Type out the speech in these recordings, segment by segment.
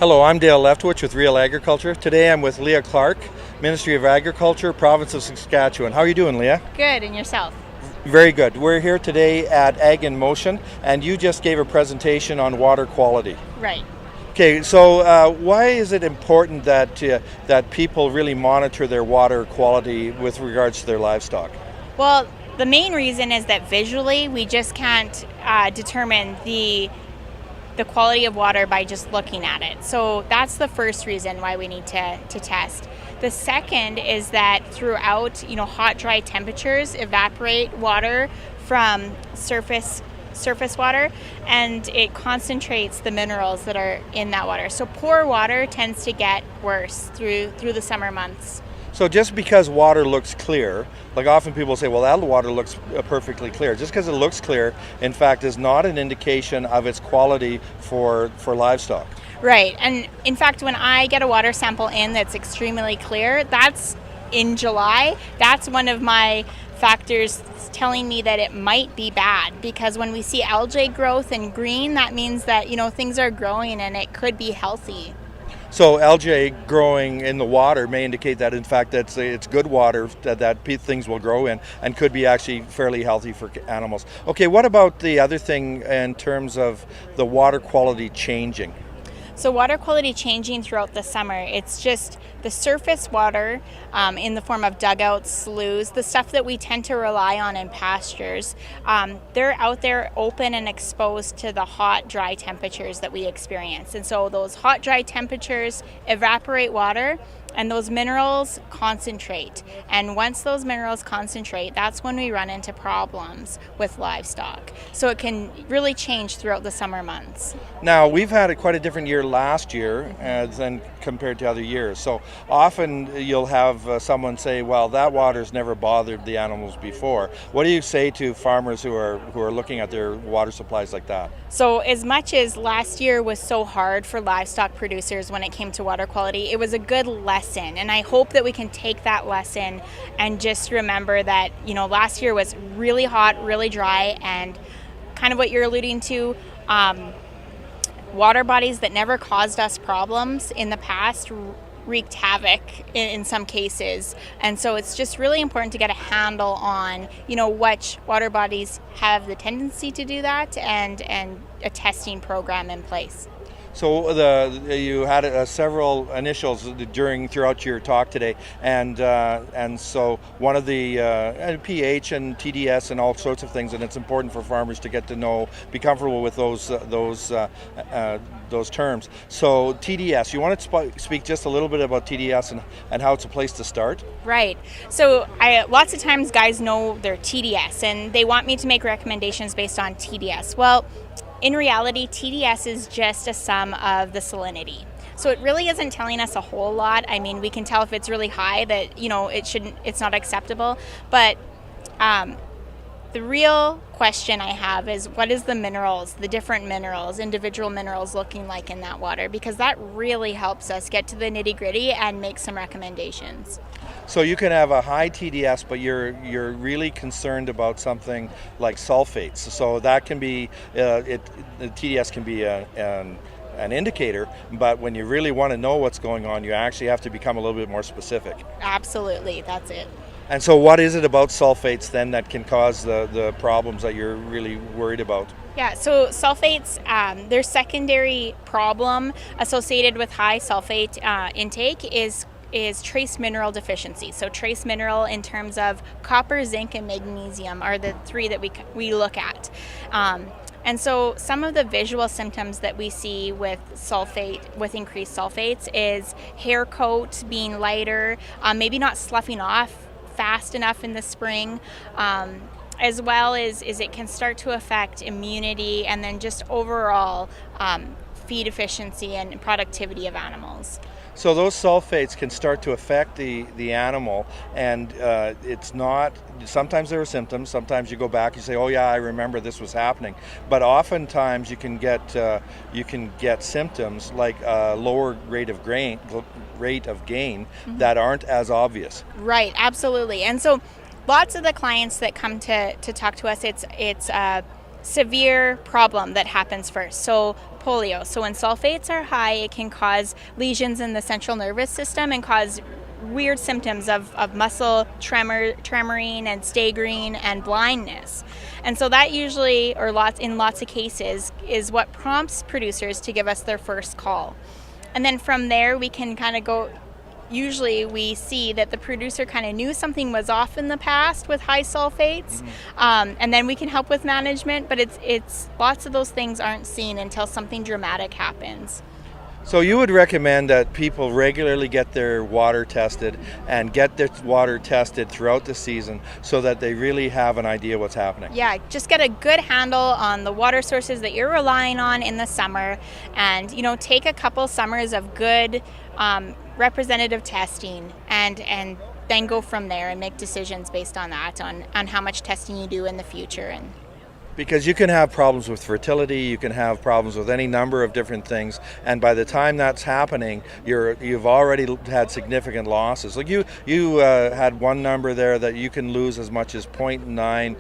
Hello, I'm Dale Leftwich with RealAgriculture. Today I'm with Leah Clark, Ministry of Agriculture, Province of Saskatchewan. How are you doing, Leah? Good, and yourself? Very good. We're here today at Ag in Motion, and you just gave a presentation on water quality. Right. Okay, so why is it important that people really monitor their water quality with regards to their livestock? Well, the main reason is that visually we just can't determine the quality of water by just looking at it. So that's the first reason why we need to test. The second is that throughout, hot, dry temperatures evaporate water from surface water, and it concentrates the minerals that are in that water. So poor water tends to get worse through the summer months. So just because water looks clear, like often people say, well, that water looks perfectly clear. Just because it looks clear, in fact, is not an indication of its quality for livestock. Right, and in fact, when I get a water sample in that's extremely clear, that's in July, that's one of my factors telling me that it might be bad, because when we see algae growth in green, that means that, things are growing and it could be healthy. So algae growing in the water may indicate that, in fact, it's good water that things will grow in and could be actually fairly healthy for animals. Okay, what about the other thing in terms of the water quality changing? So water quality changing throughout the summer, it's just the surface water in the form of dugouts, sloughs, the stuff that we tend to rely on in pastures, they're out there open and exposed to the hot, dry temperatures that we experience. And so those hot, dry temperatures evaporate water, and those minerals concentrate. And once those minerals concentrate, that's when we run into problems with livestock. So it can really change throughout the summer months. Now, we've had quite a different year last year than compared to other years. So often you'll have someone say, well, that water's never bothered the animals before. What do you say to farmers who are looking at their water supplies like that? So as much as last year was so hard for livestock producers when it came to water quality, it was a good lesson. And I hope that we can take that lesson and just remember that, last year was really hot, really dry, and kind of what you're alluding to, water bodies that never caused us problems in the past wreaked havoc in some cases. And so it's just really important to get a handle on, which water bodies have the tendency to do that, and a testing program in place. So you had several initials throughout your talk today, and so one of the pH and TDS and all sorts of things, and it's important for farmers to get to know, be comfortable with those terms. So TDS, you want to speak just a little bit about TDS and how it's a place to start? Right. So lots of times guys know their TDS, and they want me to make recommendations based on TDS. Well, in reality, TDS is just a sum of the salinity. So it really isn't telling us a whole lot. I mean, we can tell if it's really high that, it's not acceptable. But the real question I have is, what is the different minerals, individual minerals looking like in that water? Because that really helps us get to the nitty-gritty and make some recommendations. So you can have a high TDS, but you're really concerned about something like sulfates. So that can be, the TDS can be an indicator, but when you really want to know what's going on, you actually have to become a little bit more specific. Absolutely, that's it. And so what is it about sulfates then that can cause the problems that you're really worried about? Yeah, so sulfates, their secondary problem associated with high sulfate intake is trace mineral deficiency. So trace mineral in terms of copper, zinc, and magnesium are the three that we look at. And so some of the visual symptoms that we see with increased sulfates is hair coat being lighter, maybe not sloughing off fast enough in the spring, as well as it can start to affect immunity and then just overall feed efficiency and productivity of animals. So those sulfates can start to affect the animal, and it's not, sometimes there are symptoms, sometimes you go back, you say, oh yeah, I remember this was happening, but oftentimes you can get symptoms like a lower rate of gain mm-hmm. that aren't as obvious. Right, absolutely. And so lots of the clients that come to talk to us, it's severe problem that happens first. So polio. So when sulfates are high, it can cause lesions in the central nervous system and cause weird symptoms of muscle tremoring and staggering and blindness. And so that usually, or in lots of cases, is what prompts producers to give us their first call. And then from there we can kind of go, usually we see that the producer kind of knew something was off in the past with high sulfates, and then we can help with management, but it's lots of those things aren't seen until something dramatic happens. So you would recommend that people regularly get their water tested and get their water tested throughout the season so that they really have an idea what's happening? Yeah, just get a good handle on the water sources that you're relying on in the summer, and take a couple summers of good representative testing and then go from there and make decisions based on that, on how much testing you do in the future. Because you can have problems with fertility, you can have problems with any number of different things, and by the time that's happening, you've already had significant losses. Like you had one number there that you can lose as much as 0.9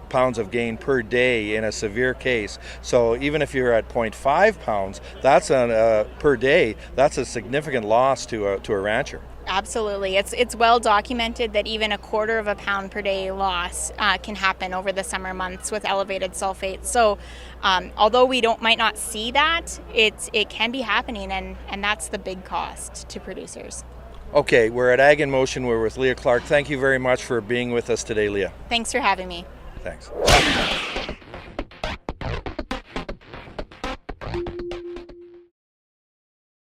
pounds of gain per day in a severe case. So even if you're at 0.5 pounds, that's per day. That's a significant loss to a rancher. Absolutely. It's well documented that even a quarter of a pound per day loss can happen over the summer months with elevated sulfates. So although we might not see that, it can be happening, and that's the big cost to producers. Okay, we're at Ag in Motion. We're with Leah Clark. Thank you very much for being with us today, Leah. Thanks for having me. Thanks.